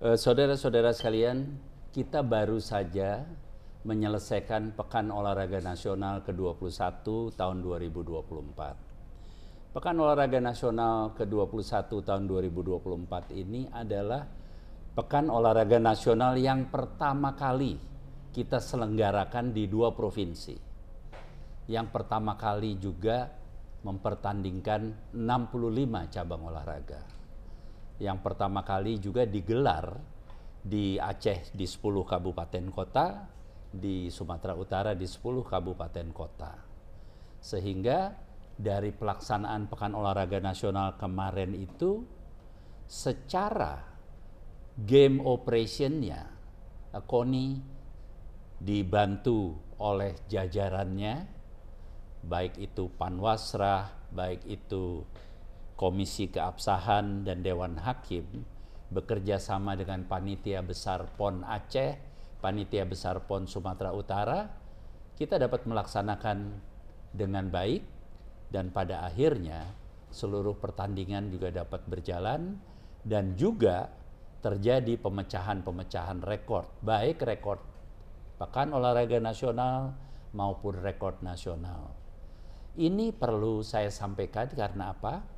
Saudara-saudara sekalian, kita baru saja menyelesaikan Pekan Olahraga Nasional ke-21 tahun 2024. Pekan Olahraga Nasional ke-21 tahun 2024 ini adalah Pekan Olahraga Nasional yang pertama kali kita selenggarakan di 2 provinsi. Yang pertama kali juga mempertandingkan 65 cabang olahraga. Yang pertama kali juga digelar di Aceh di 10 kabupaten kota, di Sumatera Utara di 10 kabupaten kota. Sehingga dari pelaksanaan Pekan Olahraga Nasional kemarin itu, secara game operation-nya, KONI dibantu oleh jajarannya, baik itu Panwasra, baik itu Komisi Keabsahan dan Dewan Hakim, bekerja sama dengan Panitia Besar PON Aceh, Panitia Besar PON Sumatera Utara, kita dapat melaksanakan dengan baik, dan pada akhirnya seluruh pertandingan juga dapat berjalan, dan juga terjadi pemecahan-pemecahan rekor, baik rekor Pekan Olahraga Nasional maupun rekor nasional. Ini perlu saya sampaikan karena apa?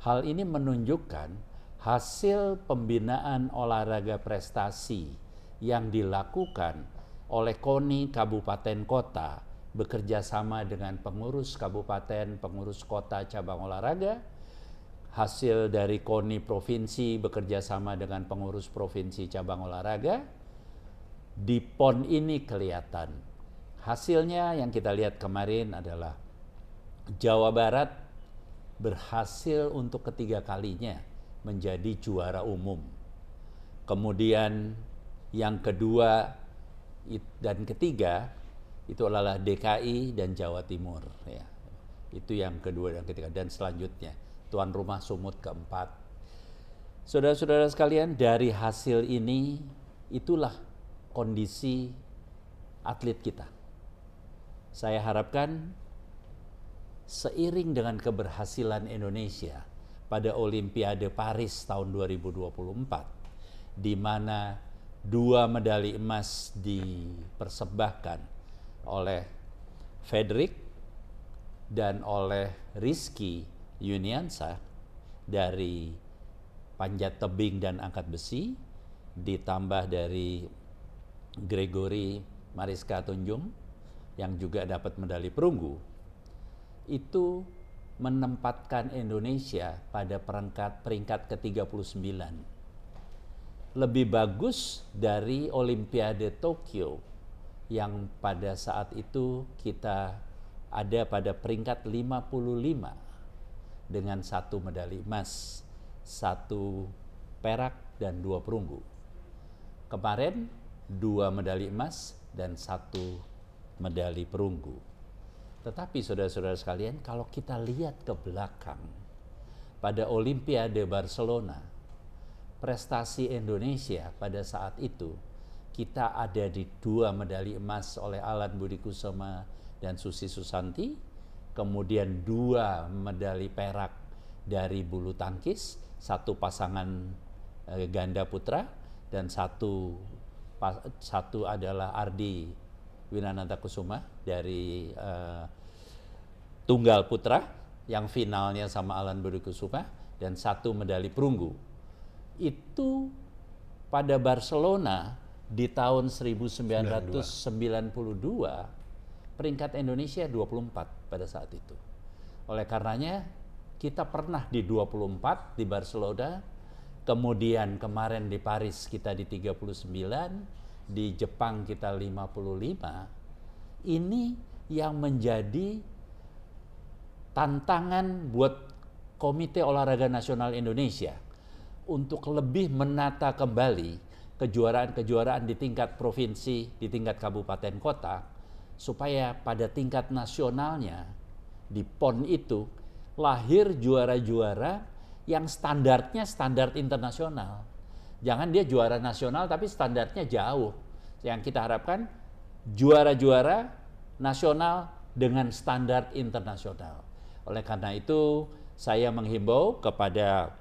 Hal ini menunjukkan hasil pembinaan olahraga prestasi yang dilakukan oleh KONI Kabupaten Kota bekerja sama dengan pengurus kabupaten, pengurus kota cabang olahraga, hasil dari KONI Provinsi bekerja sama dengan pengurus provinsi cabang olahraga. Di PON ini kelihatan. Hasilnya yang kita lihat kemarin adalah Jawa Barat berhasil untuk ketiga kalinya menjadi juara umum. Kemudian yang kedua dan ketiga itu adalah DKI dan Jawa Timur. Ya. Itu yang kedua dan ketiga. Dan selanjutnya tuan rumah Sumut keempat. Saudara-saudara sekalian, dari hasil ini itulah kondisi atlet kita. Saya harapkan seiring dengan keberhasilan Indonesia pada Olimpiade Paris tahun 2024, di mana 2 medali emas dipersembahkan oleh Fredrik dan oleh Rizky Yuniansah dari panjat tebing dan angkat besi, ditambah dari Gregory Mariska Tunjung yang juga dapat medali perunggu, itu menempatkan Indonesia pada peringkat ke-39. Lebih bagus dari Olimpiade Tokyo yang pada saat itu kita ada pada peringkat 55 dengan 1 medali emas, 1 perak dan 2 perunggu. Kemarin 2 medali emas dan 1 medali perunggu. Tetapi saudara-saudara sekalian, kalau kita lihat ke belakang, pada Olimpiade Barcelona, prestasi Indonesia pada saat itu, kita ada di 2 medali emas oleh Alan Budi Kusuma dan Susi Susanti, kemudian 2 medali perak dari bulu tangkis, 1 pasangan ganda putra, dan satu adalah Ardi Winananta Kusuma dari tunggal putra yang finalnya sama Alan Budi Kusuma, dan 1 medali perunggu. Itu pada Barcelona di tahun 1992 peringkat Indonesia 24 pada saat itu. Oleh karenanya kita pernah di 24 di Barcelona, kemudian kemarin di Paris kita di 39, di Jepang kita 55. Ini yang menjadi tantangan buat Komite Olahraga Nasional Indonesia untuk lebih menata kembali kejuaraan-kejuaraan di tingkat provinsi, di tingkat kabupaten kota, supaya pada tingkat nasionalnya di PON itu lahir juara-juara yang standarnya standar internasional. Jangan dia juara nasional tapi standarnya jauh. Yang kita harapkan juara-juara nasional dengan standar internasional. Oleh karena itu saya menghimbau kepada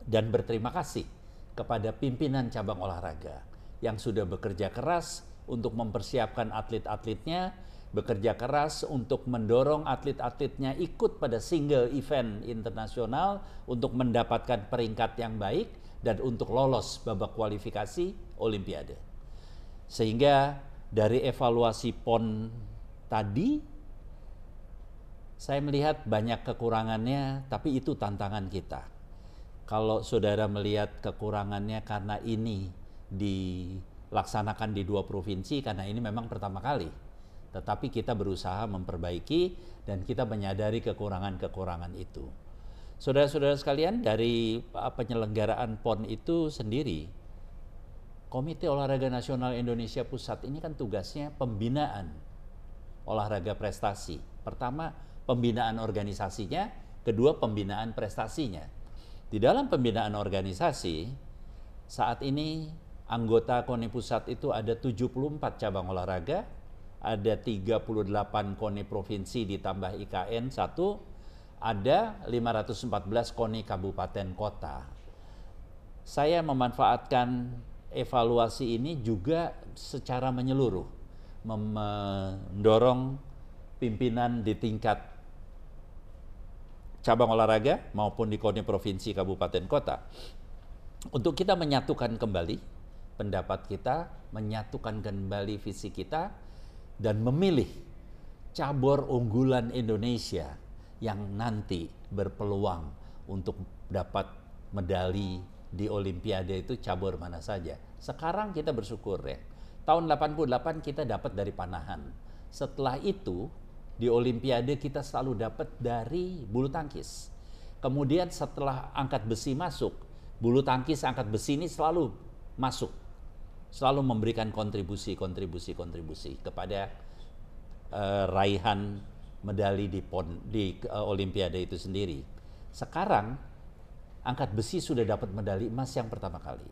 dan berterima kasih kepada pimpinan cabang olahraga yang sudah bekerja keras untuk mempersiapkan atlet-atletnya, bekerja keras untuk mendorong atlet-atletnya ikut pada single event internasional untuk mendapatkan peringkat yang baik dan untuk lolos babak kualifikasi Olimpiade. Sehingga dari evaluasi PON tadi, saya melihat banyak kekurangannya, tapi itu tantangan kita. Kalau saudara melihat kekurangannya karena ini dilaksanakan di 2 provinsi, karena ini memang pertama kali. Tetapi kita berusaha memperbaiki dan kita menyadari kekurangan-kekurangan itu. Saudara-saudara sekalian, dari penyelenggaraan PON itu sendiri, Komite Olahraga Nasional Indonesia Pusat ini kan tugasnya pembinaan olahraga prestasi. Pertama, pembinaan organisasinya, kedua pembinaan prestasinya. Di dalam pembinaan organisasi, saat ini anggota KONI Pusat itu ada 74 cabang olahraga, ada 38 KONI provinsi ditambah IKN 1, ada 514 KONI kabupaten kota. Saya memanfaatkan evaluasi ini juga secara menyeluruh, mendorong pimpinan di tingkat cabang olahraga maupun di KONI provinsi kabupaten kota untuk kita menyatukan kembali pendapat kita, menyatukan kembali visi kita, dan memilih cabur unggulan Indonesia yang nanti berpeluang untuk dapat medali di Olimpiade itu cabur mana saja. Sekarang kita bersyukur ya. Tahun 88 kita dapat dari panahan. Setelah itu di Olimpiade kita selalu dapat dari bulu tangkis. Kemudian setelah angkat besi masuk, bulu tangkis angkat besi ini selalu masuk. Selalu memberikan kontribusi kepada raihan medali di Olimpiade itu sendiri. Sekarang angkat besi sudah dapat medali emas yang pertama kali.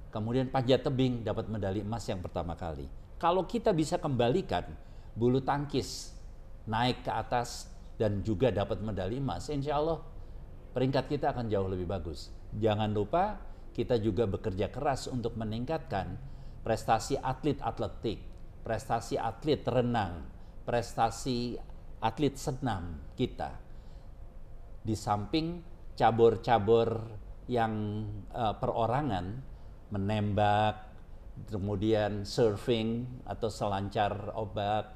Kemudian panjat tebing dapat medali emas yang pertama kali. Kalau kita bisa kembalikan bulu tangkis naik ke atas dan juga dapat medali emas, insya Allah peringkat kita akan jauh lebih bagus. Jangan lupa kita juga bekerja keras untuk meningkatkan prestasi atlet atletik, prestasi atlet renang, prestasi atlet senam kita. Di samping cabur-cabur yang perorangan, menembak, kemudian surfing atau selancar ombak,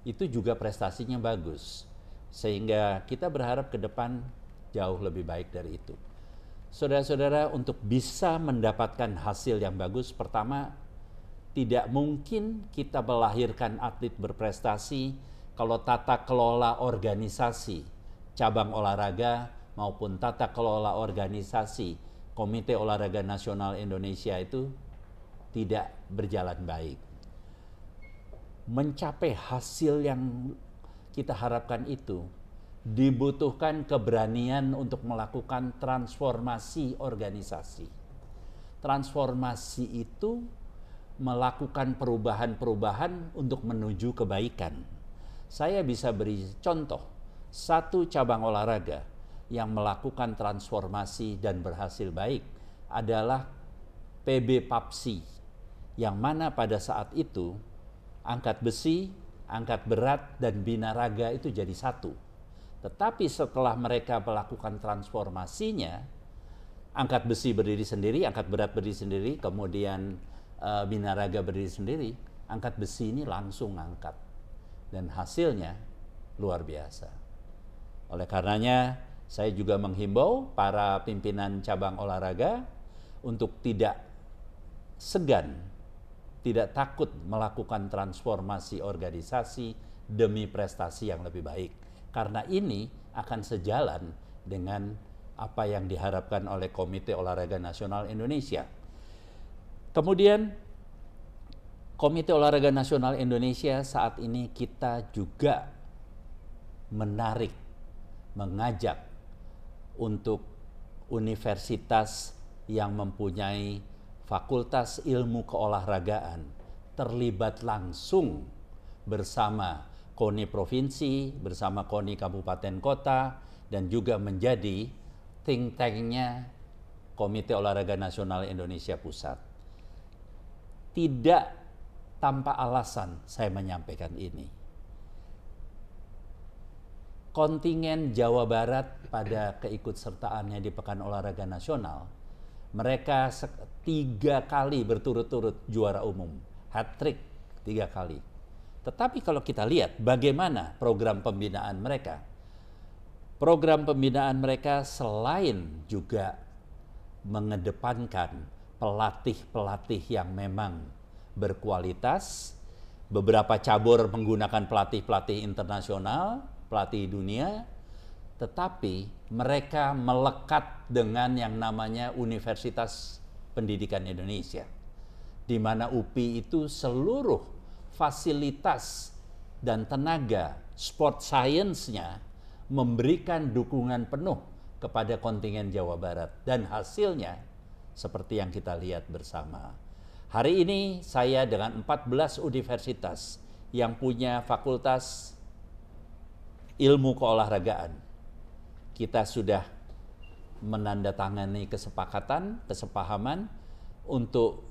itu juga prestasinya bagus. Sehingga kita berharap ke depan jauh lebih baik dari itu. Saudara-saudara, untuk bisa mendapatkan hasil yang bagus, pertama, tidak mungkin kita melahirkan atlet berprestasi kalau tata kelola organisasi cabang olahraga maupun tata kelola organisasi Komite Olahraga Nasional Indonesia itu tidak berjalan baik. Mencapai hasil yang kita harapkan itu dibutuhkan keberanian untuk melakukan transformasi organisasi. Transformasi itu melakukan perubahan-perubahan untuk menuju kebaikan. Saya bisa beri contoh, satu cabang olahraga yang melakukan transformasi dan berhasil baik adalah PB Papsi, yang mana pada saat itu angkat besi, angkat berat, dan binaraga itu jadi satu. Tetapi setelah mereka melakukan transformasinya, angkat besi berdiri sendiri, angkat berat berdiri sendiri, kemudian binaraga berdiri sendiri, angkat besi ini langsung angkat. Dan hasilnya luar biasa. Oleh karenanya, saya juga menghimbau para pimpinan cabang olahraga untuk tidak segan, tidak takut melakukan transformasi organisasi demi prestasi yang lebih baik. Karena ini akan sejalan dengan apa yang diharapkan oleh Komite Olahraga Nasional Indonesia. Kemudian, Komite Olahraga Nasional Indonesia saat ini kita juga menarik, mengajak untuk universitas yang mempunyai fakultas ilmu keolahragaan terlibat langsung bersama KONI provinsi, bersama KONI kabupaten kota, dan juga menjadi think tank-nya Komite Olahraga Nasional Indonesia Pusat. Tidak tanpa alasan saya menyampaikan ini. Kontingen Jawa Barat pada keikutsertaannya di Pekan Olahraga Nasional, mereka 3 kali berturut-turut juara umum, hat-trick 3 kali. Tetapi kalau kita lihat bagaimana program pembinaan mereka, selain juga mengedepankan pelatih-pelatih yang memang berkualitas, beberapa cabur menggunakan pelatih-pelatih internasional, pelatih dunia, tetapi mereka melekat dengan yang namanya Universitas Pendidikan Indonesia, di mana UPI itu seluruh fasilitas dan tenaga sport science-nya memberikan dukungan penuh kepada kontingen Jawa Barat, dan hasilnya seperti yang kita lihat bersama. Hari ini saya dengan 14 universitas yang punya fakultas ilmu keolahragaan, kita sudah menandatangani kesepahaman untuk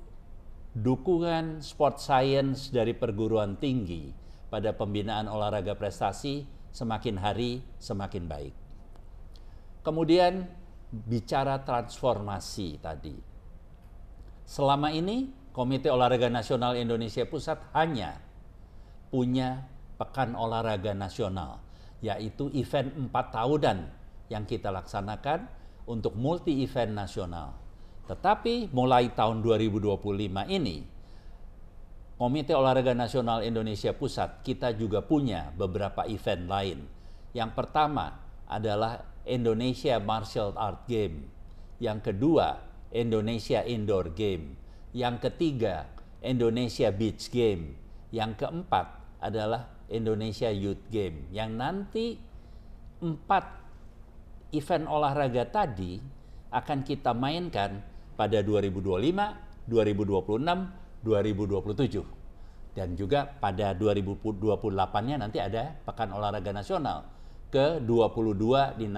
dukungan sport science dari perguruan tinggi pada pembinaan olahraga prestasi semakin hari semakin baik. Kemudian bicara transformasi tadi. Selama ini Komite Olahraga Nasional Indonesia Pusat hanya punya Pekan Olahraga Nasional, yaitu event 4 tahunan yang kita laksanakan untuk multi event nasional. Tetapi mulai tahun 2025 ini, Komite Olahraga Nasional Indonesia Pusat kita juga punya beberapa event lain. Yang pertama adalah Indonesia Martial Art Game. Yang kedua, Indonesia Indoor Game. Yang ketiga, Indonesia Beach Game. Yang keempat adalah Indonesia Youth Game. Yang nanti 4 event olahraga tadi akan kita mainkan pada 2025, 2026, 2027. Dan juga pada 2028-nya nanti ada Pekan Olahraga Nasional ke-22 di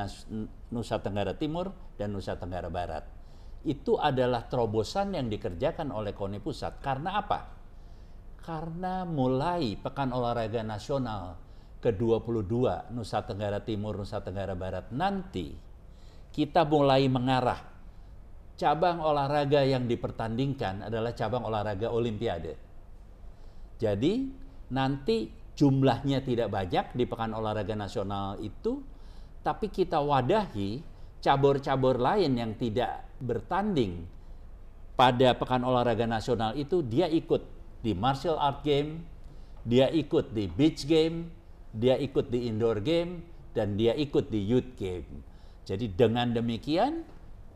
Nusa Tenggara Timur dan Nusa Tenggara Barat. Itu adalah terobosan yang dikerjakan oleh KONI Pusat. Karena apa? Karena mulai Pekan Olahraga Nasional ke-22 Nusa Tenggara Timur, Nusa Tenggara Barat nanti, kita mulai mengarah. Cabang olahraga yang dipertandingkan adalah cabang olahraga Olimpiade. Jadi nanti jumlahnya tidak banyak di Pekan Olahraga Nasional itu, tapi kita wadahi cabur-cabur lain yang tidak bertanding pada Pekan Olahraga Nasional itu, dia ikut di Martial Art Game, dia ikut di Beach Game, dia ikut di Indoor Game, dan dia ikut di Youth Game. Jadi dengan demikian,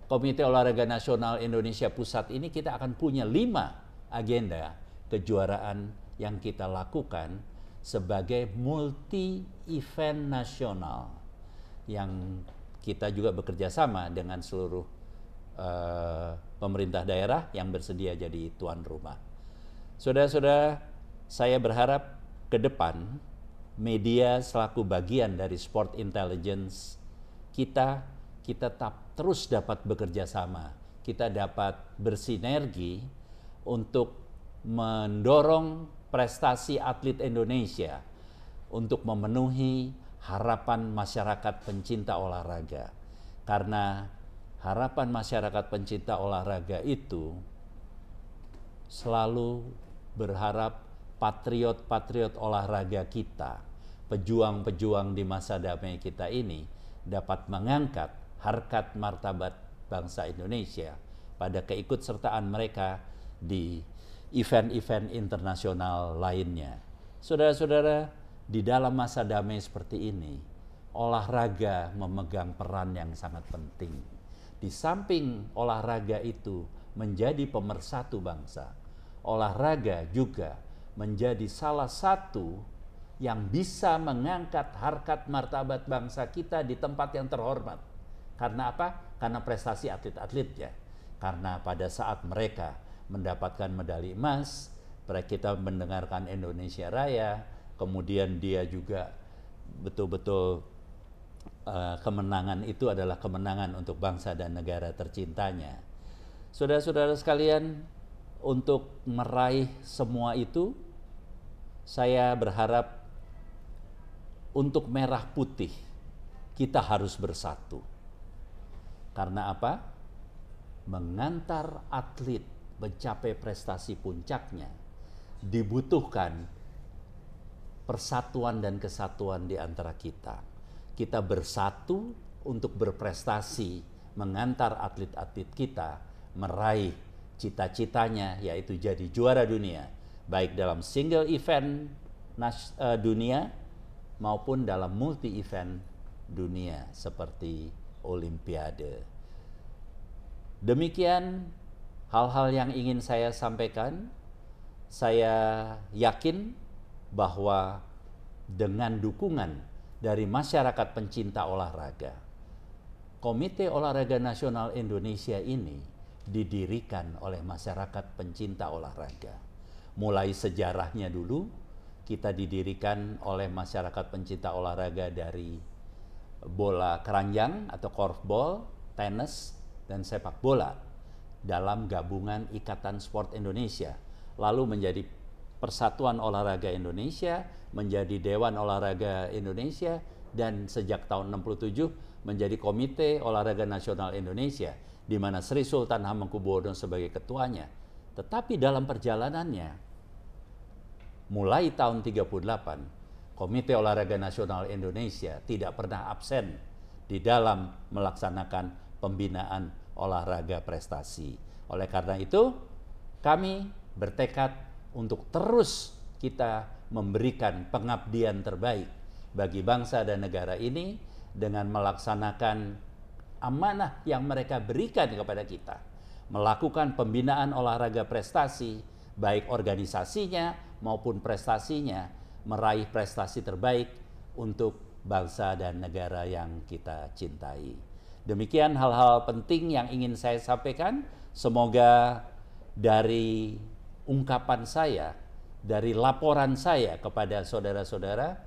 Komite Olahraga Nasional Indonesia Pusat ini kita akan punya 5 agenda kejuaraan yang kita lakukan sebagai multi-event nasional yang kita juga bekerja sama dengan seluruh pemerintah daerah yang bersedia jadi tuan rumah. Saudara-saudara, saya berharap ke depan media selaku bagian dari sport intelligence kita terus dapat bekerja sama. Kita dapat bersinergi untuk mendorong prestasi atlet Indonesia untuk memenuhi harapan masyarakat pencinta olahraga. Karena harapan masyarakat pencinta olahraga itu selalu berharap patriot-patriot olahraga kita, pejuang-pejuang di masa damai kita ini dapat mengangkat harkat martabat bangsa Indonesia pada keikutsertaan mereka di event-event internasional lainnya. Saudara-saudara, di dalam masa damai seperti ini, olahraga memegang peran yang sangat penting. Di samping olahraga itu menjadi pemersatu bangsa, olahraga juga menjadi salah satu yang bisa mengangkat harkat martabat bangsa kita di tempat yang terhormat. Karena apa? Karena prestasi atlet-atletnya. Karena pada saat mereka mendapatkan medali emas, kita mendengarkan Indonesia Raya, kemudian dia juga betul-betul kemenangan itu adalah kemenangan untuk bangsa dan negara tercintanya. Saudara-saudara sekalian, untuk meraih semua itu, saya berharap untuk merah putih kita harus bersatu. Karena apa? Mengantar atlet mencapai prestasi puncaknya dibutuhkan persatuan dan kesatuan di antara kita. Kita bersatu untuk berprestasi, mengantar atlet-atlet kita meraih cita-citanya, yaitu jadi juara dunia, baik dalam single event dunia maupun dalam multi event dunia seperti Olimpiade. Demikian hal-hal yang ingin saya sampaikan. Saya yakin bahwa dengan dukungan dari masyarakat pencinta olahraga, Komite Olahraga Nasional Indonesia ini didirikan oleh masyarakat pencinta olahraga. Mulai sejarahnya dulu, kita didirikan oleh masyarakat pencinta olahraga dari bola keranjang atau korfball, tenis, dan sepak bola dalam gabungan Ikatan Sport Indonesia, lalu menjadi Persatuan Olahraga Indonesia, menjadi Dewan Olahraga Indonesia, dan sejak tahun 67 menjadi Komite Olahraga Nasional Indonesia, di mana Sri Sultan Hamengkubuwono sebagai ketuanya. Tetapi dalam perjalanannya, mulai tahun 38, Komite Olahraga Nasional Indonesia tidak pernah absen di dalam melaksanakan pembinaan olahraga prestasi. Oleh karena itu, kami bertekad untuk terus kita memberikan pengabdian terbaik bagi bangsa dan negara ini dengan melaksanakan amanah yang mereka berikan kepada kita, melakukan pembinaan olahraga prestasi, baik organisasinya maupun prestasinya, meraih prestasi terbaik untuk bangsa dan negara yang kita cintai. Demikian hal-hal penting yang ingin saya sampaikan. Semoga dari ungkapan saya, dari laporan saya kepada saudara-saudara,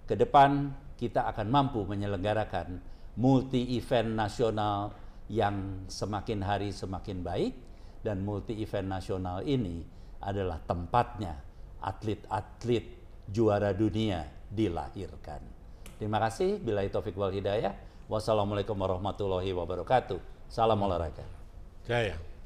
ke depan kita akan mampu menyelenggarakan multi-event nasional yang semakin hari semakin baik, dan multi-event nasional ini adalah tempatnya atlet-atlet juara dunia dilahirkan. Terima kasih. Billahi taufik wal hidayah. Wassalamualaikum warahmatullahi wabarakatuh. Salam olahraga. Jaya.